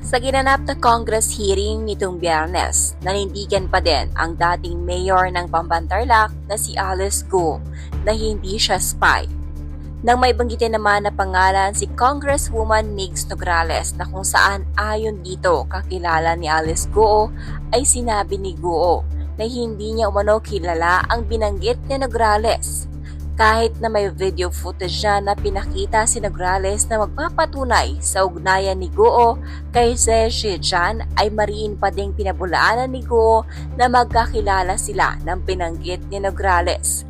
Sa ginanap na Congress hearing nitong Biyernes, nanindigan pa din ang dating mayor ng Pambantarlac na si Alice Go na hindi siya spy. Nang may banggitin naman na pangalan si Congresswoman Migs Nograles na kung saan ayon dito kakilala ni Alice Go ay sinabi ni Go na hindi niya umano kilala ang binanggit ni Nograles. Kahit na may video footage niya na pinakita si Nograles na magpapatunay sa ugnayan ni Go kay Zhe Jan ay mariin pa ding pinabulaanan ni Go na magkakilala sila ng pinanggit ni Nograles.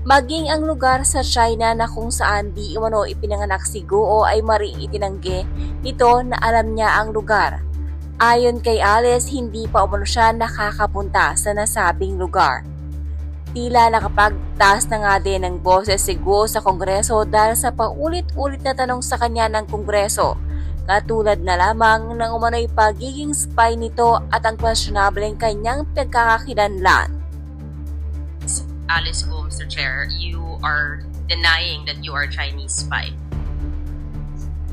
Maging ang lugar sa China na kung saan di umano ipinanganak si Go ay mariing itinanggi nito na alam niya ang lugar. Ayon kay Alice, hindi pa umano siya nakakapunta sa nasabing lugar. Tila nakapagtaas na nga din ng boses si Go sa Kongreso dahil sa paulit-ulit na tanong sa kanya ng Kongreso, katulad na lamang ng umano'y pagiging spy nito at ang questionableng kanyang pagkakakilanlan. Alice Go, Mr. Chair, you are denying that you are a Chinese spy.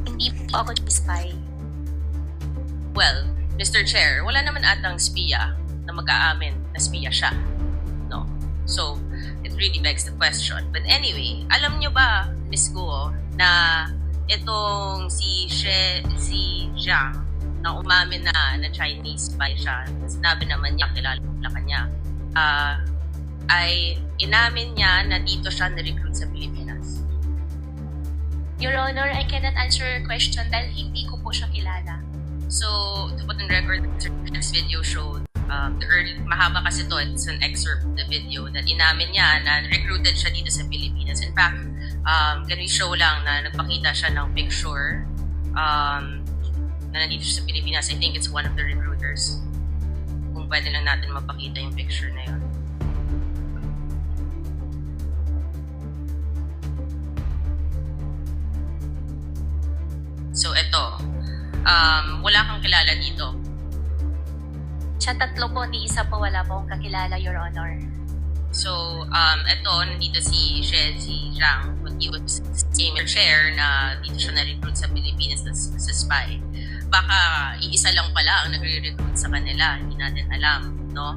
Hindi po ako spy. Well, Mr. Chair, wala naman atang spiya na mag-aamin na spiya siya. No? So, it really begs the question. But anyway, alam nyo ba, Ms. Go, na itong si Zhang na umamin na Chinese spy siya, sinabi naman niya, kilala ka niya, ay inamin niya na dito siya na-recruit sa Pilipinas. Your Honor, I cannot answer your question dahil hindi ko po siya kilala. So, to put on record, this video showed mahaba kasi to, it's an excerpt of the video that inamin niya na recruited siya dito sa Pilipinas. In fact, can we show lang na nagpakita siya ng picture na nandito siya sa Pilipinas. I think it's one of the recruiters. Kung pwede lang natin mapakita yung picture na yun. So, ito. Wala kang kilala dito. Siya tatlo po, ni isa po wala po akong kakilala, Your Honor. So, ito, nandito si Zhang, but he was the chair na dito siya na-recruit sa Pilipinas sa spy. Baka iisa lang pala ang nagre-recruit sa kanila, hindi natin alam, no?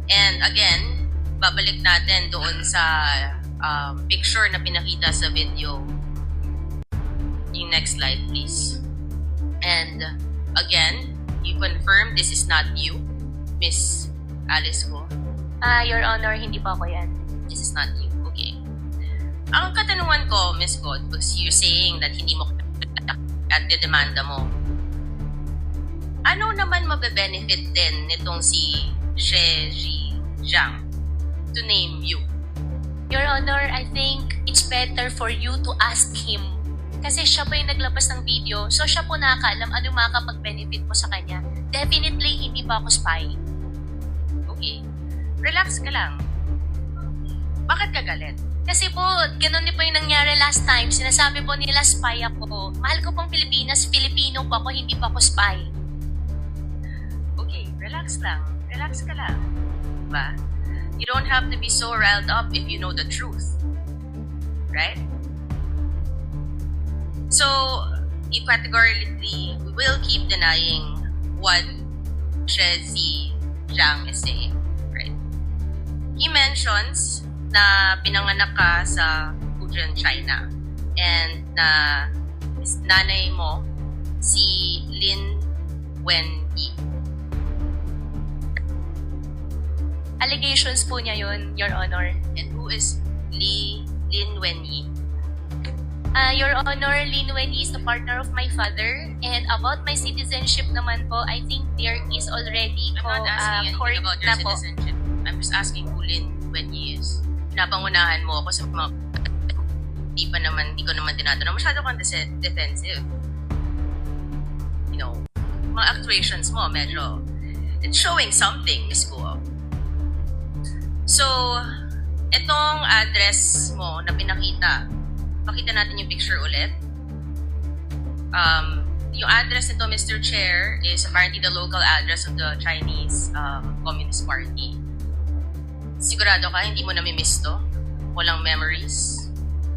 And again, babalik natin doon sa picture na pinakita sa video. Yung next slide, please. And again, you confirm this is not you, Miss Alice Go? Your Honor, hindi po ako yan. This is not you. Okay. Ang katanungan ko, Miss God, because you're saying that hindi mo at demanda mo. Ano naman mabe-benefit din nitong si Zhang to name you? Your Honor, I think it's better for you to ask him. Kasi siya po yung naglabas ng video, so siya po nakakaalam ano makakapag-benefit mo sa kanya. Definitely, hindi pa ako spy. Okay. Relax ka lang. Bakit ka galit? Kasi po, ganun din po yung nangyari last time. Sinasabi po nila spy ako. Mahal ko pong Pilipinas, Filipino po ako, hindi pa ako spy. Okay, relax lang. Relax ka lang. Diba? You don't have to be so riled up if you know the truth. Right? So, you categorically will keep denying what Zhang is saying, right? He mentions na pinanganak ka sa Fujian, China, and na nanay mo si Lin Wenyi. Allegations po niya yun, Your Honor. And who is Lin Wenyi? Your Honor, Lin Wenyi is the partner of my father. And about my citizenship naman po, I think there is already I'm not asking court anything about na your po. citizenship. I'm just asking who Lin Wenyi is. Pinapangunahan mo ako sa mga hindi ko naman tinatanong. Masyado kang defensive. You know, mga actuations mo, medyo, it's showing something, Miss Guo. So, itong address mo na pinakita, pakita natin yung picture ulit. Yung address nito, Mr. Chair, is apparently the local address of the Chinese Communist Party. Sigurado ka, hindi mo nami-miss to? Walang memories?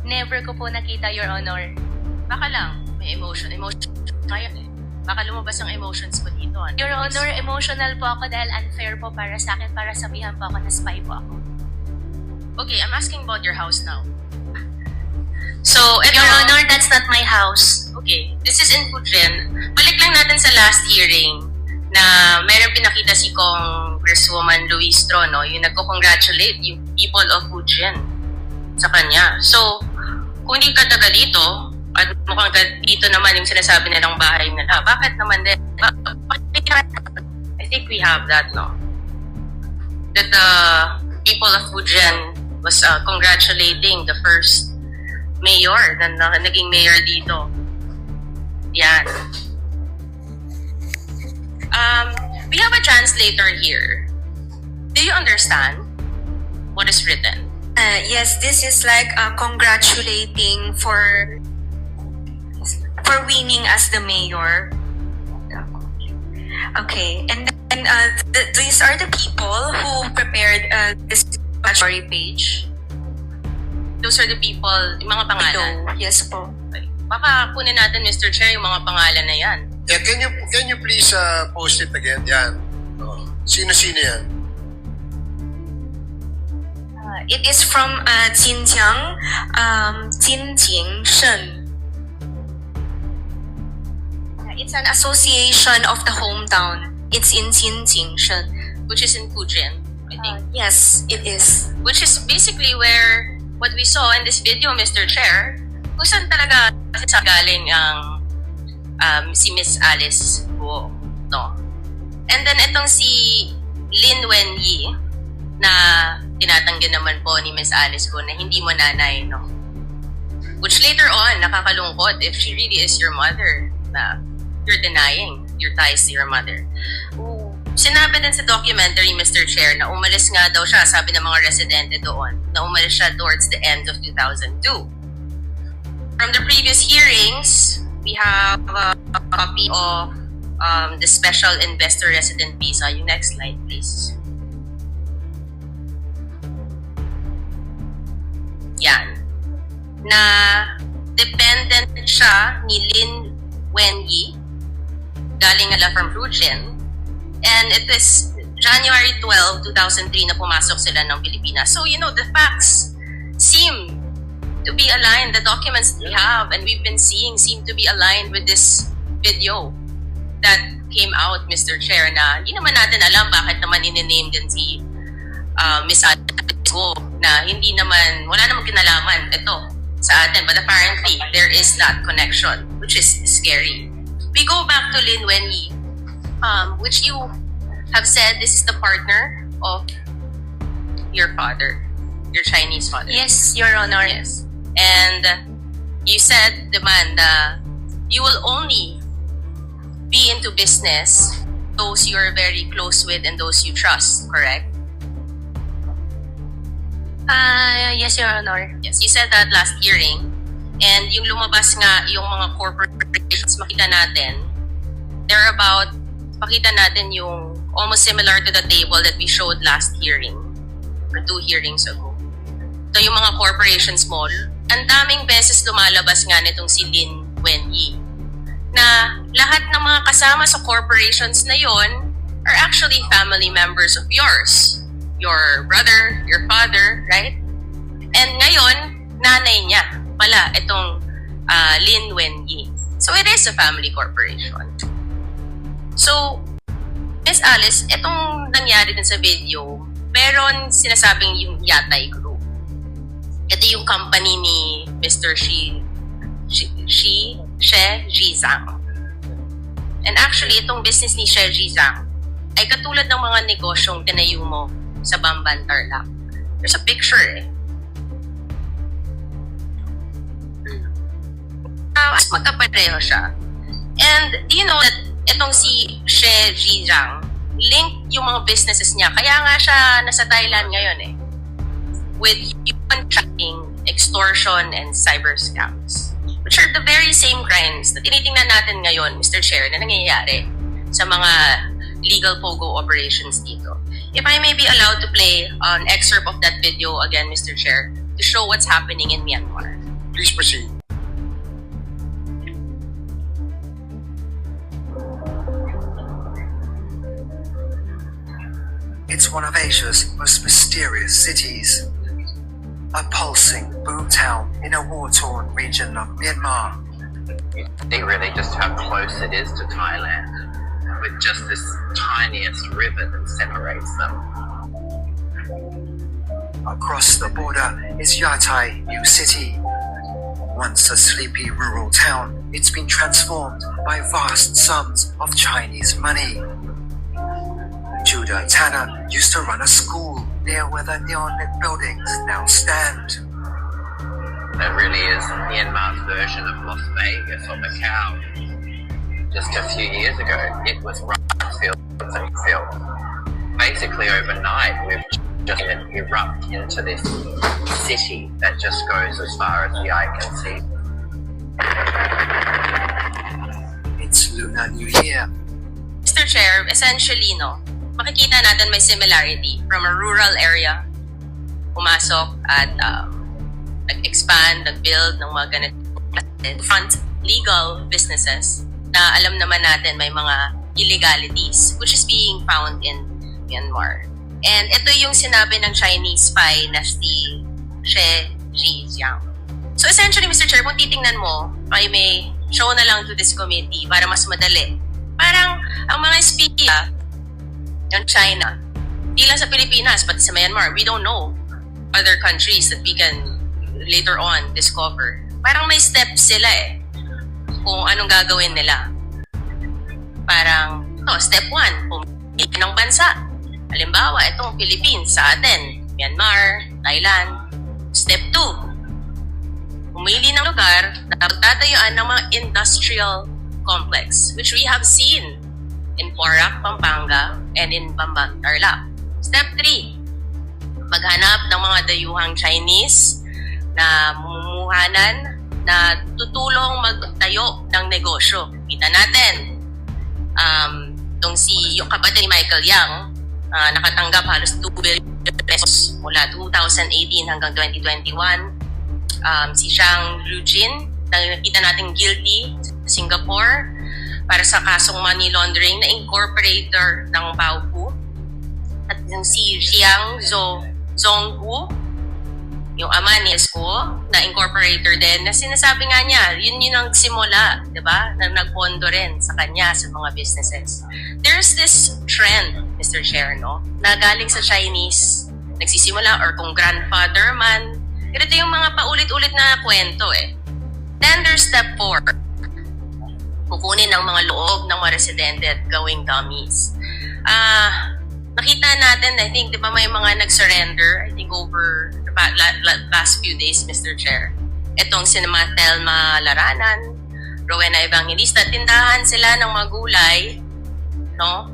Never ko po nakita, Your Honor. Baka lang, may emotion kaya eh. Baka lumabas ang emotions ko dito. Your Honor, emotional po ako dahil unfair po para sa akin para sabihan po ako na spy po ako. Okay, I'm asking about your house now. So, ito, Your Honor, that's not my house. okay, this is in Fujian. Balik lang natin sa last hearing na mayroong pinakita si Congresswoman Luis Trono, yung nagko-congratulate yung people of Fujian sa kanya. So, kung hindi ka taga dito, at mukhang dito naman yung sinasabi nilang bahay nila, bakit naman din? I think we have that, no? That the people of Fujian was congratulating the first mayor na naging mayor dito. Yan. We have a translator here. Do you understand what is written? Yes, this is like congratulating for winning as the mayor. Okay, and then these are the people who prepared this story page. Those are the people, yung mga pangalan. Below. Yes po. Okay. Baka kunin natin, Mr. Chair, yung mga pangalan na yan. Yeah, can you please post it again? Yan. Oh. Sino-sino yan? It is from Xinjiang, Jinjing Shen. It's an association of the hometown. It's in Jinjing Shen. Which is in Fujian, I think. Yes, it is. Which is basically where what we saw in this video, Mr. Chair, kung saan talaga sa galing ang si Miss Alice Guo, no? And then itong si Lin Wenyi na tinatanggi naman po ni Miss Alice Guo na hindi mo nanay, no? Which later on, nakakalungkot if she really is your mother, na you're denying your ties to your mother. Sinabi din sa documentary, Mr. Chair, na umalis nga daw siya, sabi ng mga residente doon, na umalis siya towards the end of 2002. From the previous hearings, we have a copy of the Special Investor Resident Visa. Yung next slide, please. Yan. Na dependent siya ni Lin Wenyi, galing nga from Fujian. And it is January 12, 2003 na pumasok sila ng Pilipinas. So, you know, the facts seem to be aligned. The documents we have and we've been seeing seem to be aligned with this video that came out, Mr. Chair, na hindi naman natin alam bakit naman in-name din si Miss Alice Guo na hindi naman, wala namang kinalaman ito sa atin. But apparently, there is that connection, which is scary. We go back to Lin Wenyi, which you have said this is the partner of your father, your Chinese father. Yes, Your Honor. Yes. And you said, naman, na you will only be into business those you are very close with and those you trust, correct? Yes, Your Honor. Yes, you said that last hearing. And yung lumabas nga, yung mga corporations, makita natin, they're about, pakita natin yung almost similar to the table that we showed last hearing, or 2 hearings ago. So yung mga corporations mo, ang daming beses lumalabas nga nitong si Lin Wenyi, na lahat ng mga kasama sa corporations na yon are actually family members of yours. Your brother, your father, right? And ngayon, nanay niya pala itong Lin Wenyi. So it is a family corporation. So, Miss Alice, itong nangyari din sa video, meron sinasabing yung Yatai Group. Ito yung company ni Mr. She Zhizang. And actually, itong business ni She Zhizang ay katulad ng mga negosyong tinayo mo sa Bamban Tarlac. There's a picture eh. Magkapareho siya. And do you know that itong si She Zhizang, link yung mga businesses niya. Kaya nga siya nasa Thailand ngayon eh. With human trafficking, extortion, and cyber scams. Which are the very same crimes na tinitingnan natin ngayon, Mr. Chair, na nangyayari sa mga legal POGO operations dito. If I may be allowed to play an excerpt of that video again, Mr. Chair, to show what's happening in Myanmar. Please proceed. one of Asia's most mysterious cities. A pulsing boom town in a war-torn region of Myanmar. You see really just how close it is to Thailand, with just this tiniest river that separates them. Across the border is Yatai New City. Once a sleepy rural town, it's been transformed by vast sums of Chinese money. Judah Tanner used to run a school near where the neon-lit buildings now stand. That really is Myanmar's version of Las Vegas or Macau. Just a few years ago, it was rice fields and fields. Basically, overnight, we've just erupt into this city that just goes as far as the eye can see. It's Lunar New Year. Mr. Chair, essentially, no, makikita natin may similarity from a rural area, pumasok at nag-expand, nag-build ng mga ganitong front legal businesses na alam naman natin may mga illegalities which is being found in Myanmar. And ito yung sinabi ng Chinese spy na si She Zhijiang. So essentially, Mr. Chair, kung titingnan mo, I may show na lang to this committee para mas madali. Parang ang mga espiya ng China, di lang sa Pilipinas, pati sa Myanmar, we don't know other countries that we can later on discover. Parang may steps sila kung anong gagawin nila. Parang, step 1, pumili ng bansa. Halimbawa, itong Philippines sa atin, Myanmar, Thailand. Step 2, pumili ng lugar na pagtatayuan ng mga industrial complex, which we have seen in Porac, Pampanga, and in Bamban, Tarlac. Step 3, maghanap ng mga dayuhang Chinese na mumumuhanan na tutulong magtayo ng negosyo. Kita natin, yung kapatid ni Michael Yang, nakatanggap halos 2 billion pesos mula 2018 hanggang 2021. Si Zhang Lujin, nakita natin guilty sa Singapore para sa kasong money laundering na incorporator ng Baofu. At yung si Xiang Zhonggu, yung ama ni Esco, na incorporator din, na sinasabi nga niya, yun ang simula, di ba? Na nagpondo rin sa kanya sa mga businesses. There's this trend, Mr. Chair, no? Na galing sa Chinese, nagsisimula, or kung grandfather man, ito yung mga paulit-ulit na kwento Then there's step 4. Kukunin ng mga loob ng mga residente at gawing dummies. Nakita natin, I think, di ba may mga nag-surrender, I think over the last few days, Mr. Chair. Itong sinema Telma Laranan, Rowena Evangelista, tindahan sila ng mga gulay, no?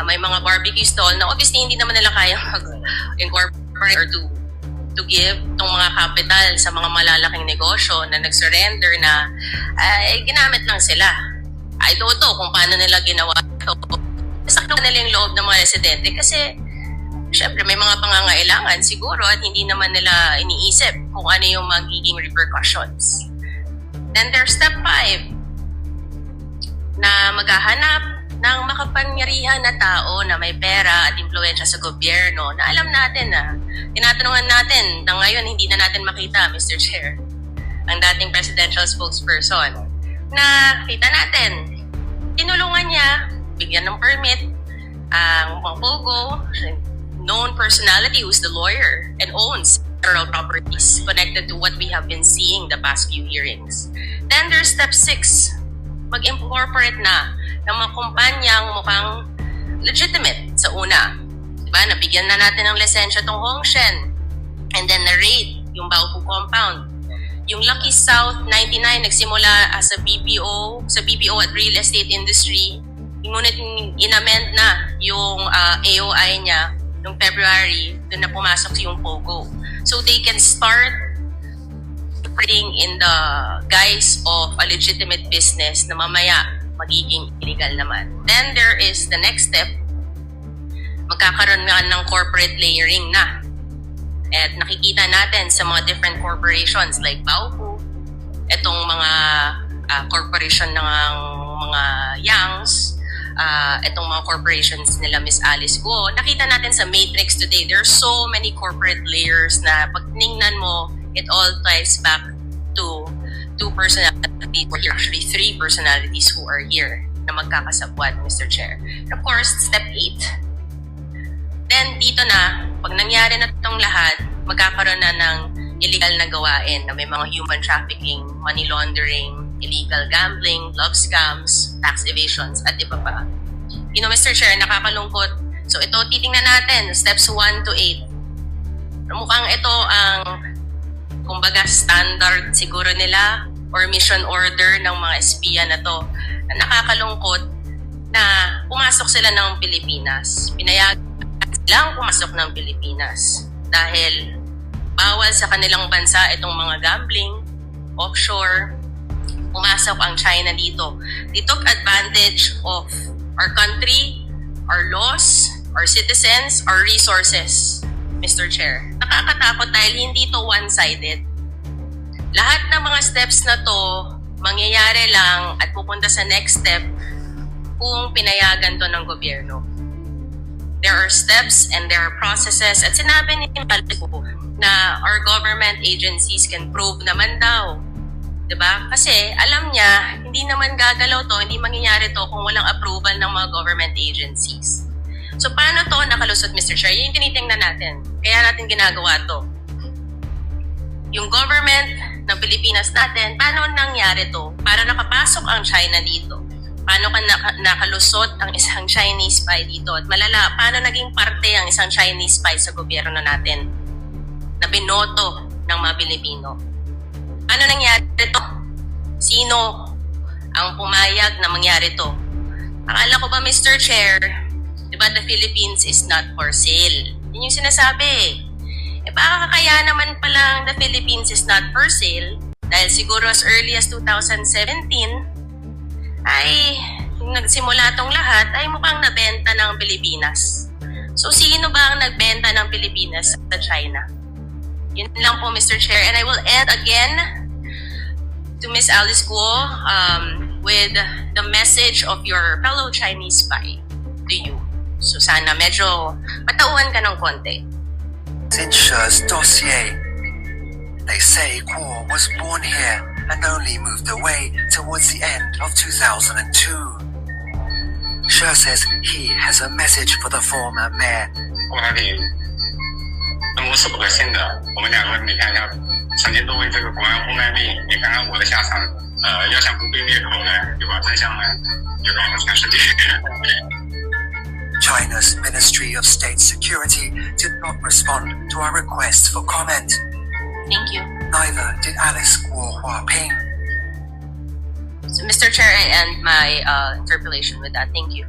May mga barbecue stall na obviously hindi naman nila kaya mag-incorporate or to give itong mga capital sa mga malalaking negosyo na nag-surrender na ginamit lang sila. I don't know kung paano nila ginawa ito. Sakto nila yung loob ng mga residente kasi syempre may mga pangangailangan siguro at hindi naman nila iniisip kung ano yung magiging repercussions. Then there's step 5 na maghahanap ng makapangyarihan na tao na may pera at impluwensya sa gobyerno na alam natin na tinatanungan natin na ngayon hindi na natin makita, Mr. Chair, ang dating presidential spokesperson na kita natin tinulungan niya, bigyan ng permit ang mga Pogo, known personality who's the lawyer and owns several properties connected to what we have been seeing the past few hearings. Then there's step 6, mag-incorporate na ng mga kumpanyang mukhang legitimate sa una. Diba? Nabigyan na natin ng lisensya tong Hongshen. And then na-raid yung Baofu compound. Yung Lucky South 99 nagsimula as a BPO, sa BPO at real estate industry. Ngunit inamend na yung AOI niya noong February, doon na pumasok yung Pogo. So they can start operating in the guise of a legitimate business na mamaya magiging illegal naman. Then there is the next step, magkakaroon nga ng corporate layering na. At nakikita natin sa mga different corporations like Baofu, itong mga corporation ng mga Yangs, itong mga corporations nila Miss Alice Guo. Nakita natin sa Matrix today, there are so many corporate layers na pag tinignan mo, it all ties back to two personalities, or actually three personalities who are here na magkakasabwat, Mr. Chair. And of course, step 8. Then dito na, pag nangyari na itong lahat, magkakaroon na ng illegal na gawain na may mga human trafficking, money laundering, illegal gambling, love scams, tax evasions, at iba pa. You know, Mr. Chair, nakakalungkot. So ito, titingnan natin, steps 1 to 8. Mukhang ito ang, kumbaga, standard siguro nila or mission order ng mga espiya na to. Na nakakalungkot na pumasok sila ng Pilipinas. Pinayagan silang pumasok ng Pilipinas dahil bawal sa kanilang bansa itong mga gambling, offshore. Pumasok ang China dito. They took advantage of our country, our laws, our citizens, our resources, Mr. Chair. Nakakatakot dahil hindi to one-sided. Lahat ng mga steps na to, mangyayari lang at pupunta sa next step kung pinayagan to ng gobyerno. There are steps and there are processes at sinabi ni Alice Guo na our government agencies can prove naman daw. Diba? Kasi alam niya, hindi naman gagalaw to, hindi mangyayari to kung walang approval ng mga government agencies. So paano to nakalusot, Mr. Chair? Yung tinitingnan natin. Kaya natin ginagawa to. Yung government ng Pilipinas natin, paano nangyari to? Para nakapasok ang China dito? Paano ka nakalusot ang isang Chinese spy dito? At malala, paano naging parte ang isang Chinese spy sa gobyerno natin na binoto ng mga Pilipino? Ano nangyari to? Sino ang pumayag na mangyari to? Akala ko ba, Mr. Chair, diba the Philippines is not for sale? Yun yung sinasabi. Baka kaya naman palang the Philippines is not for sale dahil siguro as early as 2017 ay yung nagsimula tong lahat ay mukhang nabenta ng Pilipinas. So sino ba ang nagbenta ng Pilipinas sa China? Yun lang po, Mr. Chair. And I will end again to Miss Alice Guo with the message of your fellow Chinese spy to you. So sana medyo matauhan ka ng konti. Zinche's dossier. They say Guo was born here and only moved away towards the end of 2002. She says he has a message for the former mayor. 我那里跟我是不可信的，我们两个你看要曾经都为这个国安户卖命，你看看我的下场，要想不被灭口呢，就把真相呢就告诉全世界。 China's Ministry of State Security did not respond to our request for comment. Thank you. Neither did Alice Guo Huaping. So, Mr. Chair, I end my interpellation with that. Thank you.